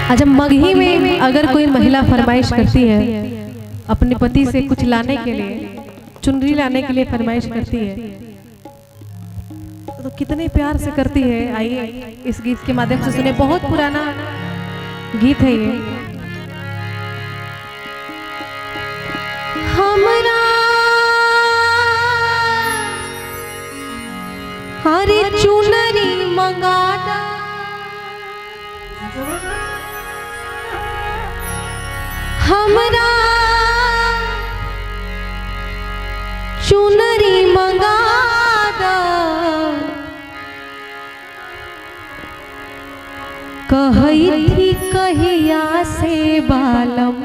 अच्छा, मगही में अगर कोई महिला फरमाइश करती है अपने पति से कुछ लाने के लिए, चुनरी लाने के लिए फरमाइश करती है, तो कितने प्यार से करती है। आइए इस गीत के माध्यम से सुने। बहुत पुराना गीत है ये। हमरा हरे चुनरी मंगादा, हमरा चुनरी मंगादा, कही थी कहिया से बालम,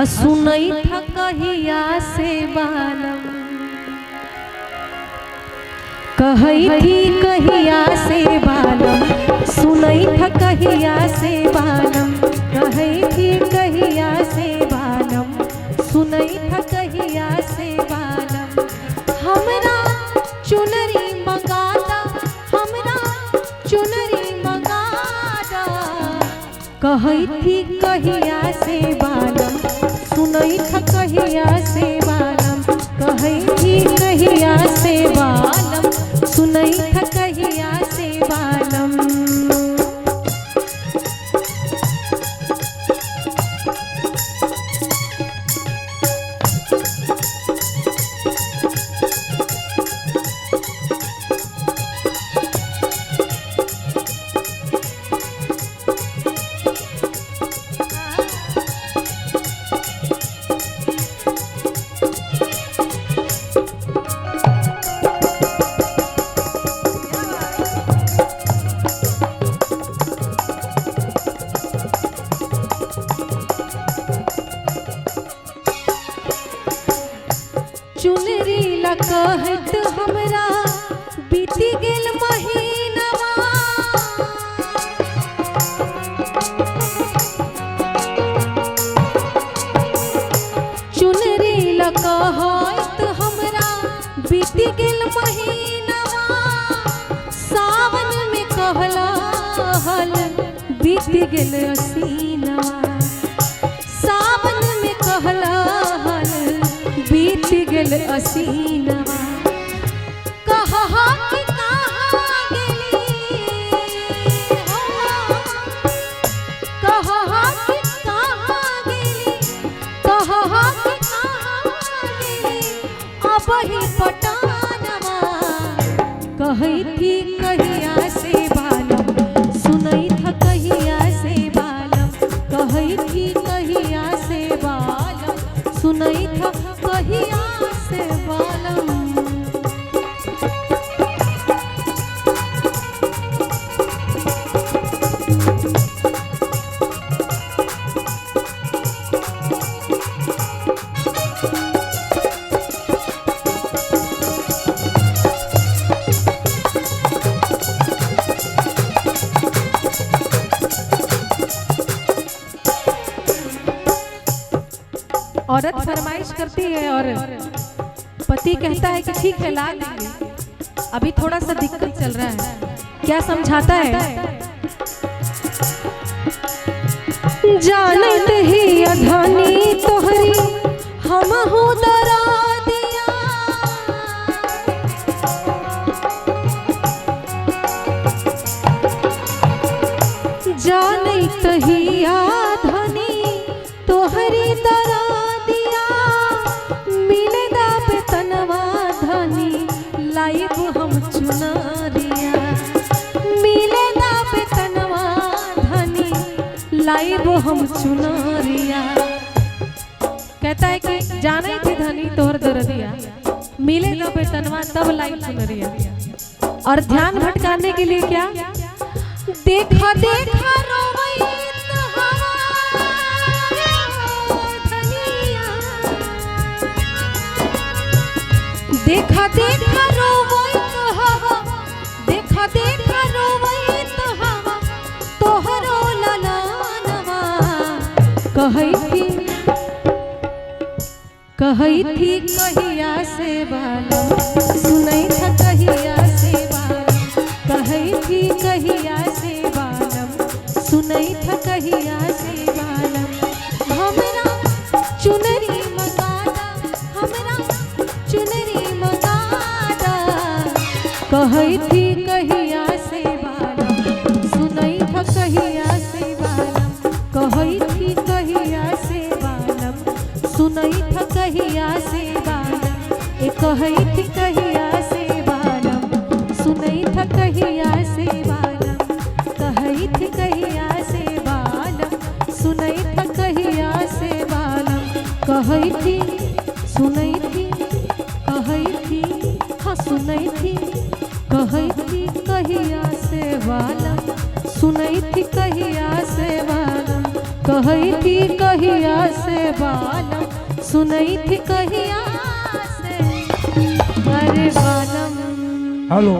सुनई था कहिया से बालम, कही थी कहिया से बालम, सुनई था कहिया से बालम, कही थी कहिया से बालम, सुनई था कहिया से बालम। हमरा चुनरी मंगादा, हमरा चुनरी मंगादा, कही थी कहिया से बालम, सुनई था कहिया से बालम, कही थी कहिया से बालम, सुनई था कहिया से बालम। चुनरी ला कहत हमरा बीती गेल महीनवा, चुनरी ला कहत हमरा बीती गेल महीनवा, सावन में कहला हल बीती गेल असीनवा, सावन में कहला हल बीत गेल असीनवा, कहा कि कहाँ गेली, कहा कि कहाँ गेली, कहा कि कहाँ गेली, अबही पटानवा, कही थी कहिया से बालम, सुनई था कहिया से बालम, कही थी कहिया से बालम, सुनई था कहिया से बालम। औरत फरमाइश करती है और पति कहता है कि ठीक है ला देंगे, अभी थोड़ा सा दिक्कत चल रहा है। क्या समझाता है? जानत ही अधानी तोहरी हमहु दरा दिया, जानत ही अधानी तोहरी दरा दिया, मिलेगा बेतनवा धनी लाइब हम चुनरिया, मिलेगा बेतनवा धनी लाइब हम चुनरिया। कहता है कि जाने थे धनी तोहर दरदिया, मिलेगा बेतनवा तब लाइब चुनरिया। और ध्यान भटकाने के लिए क्या, देखा देखा रोवई देखा देखा रोवैत हवा, देखा देखा रोवैत हवा, तोहरो ललानवा, कही थी कहिया से बालम, सुनई था कहिया से बालम, कही थी कहिया से बालम, सुनई था कहिया से बालम हमरा चुनरी मगादा हमरा चुनरी मगादा कहई थी कहिया से बालम सुनई था कहिया से बालम कहई थी कहिया से बालम सुनई था कहिया से बालम ए कहई थी कहिया से बालम सुनई था कहिया से बालम कहई थी कहिया से बालम सुनई था कहिया से बालम कहई थी सुनई थी कहई थी हाँ सुनई थी कहई थी कहिया से बालम सुनई थी कहिया से बालम कहई थी कहिया से बालम सुनई थी कहिया से अरे बालम। हेलो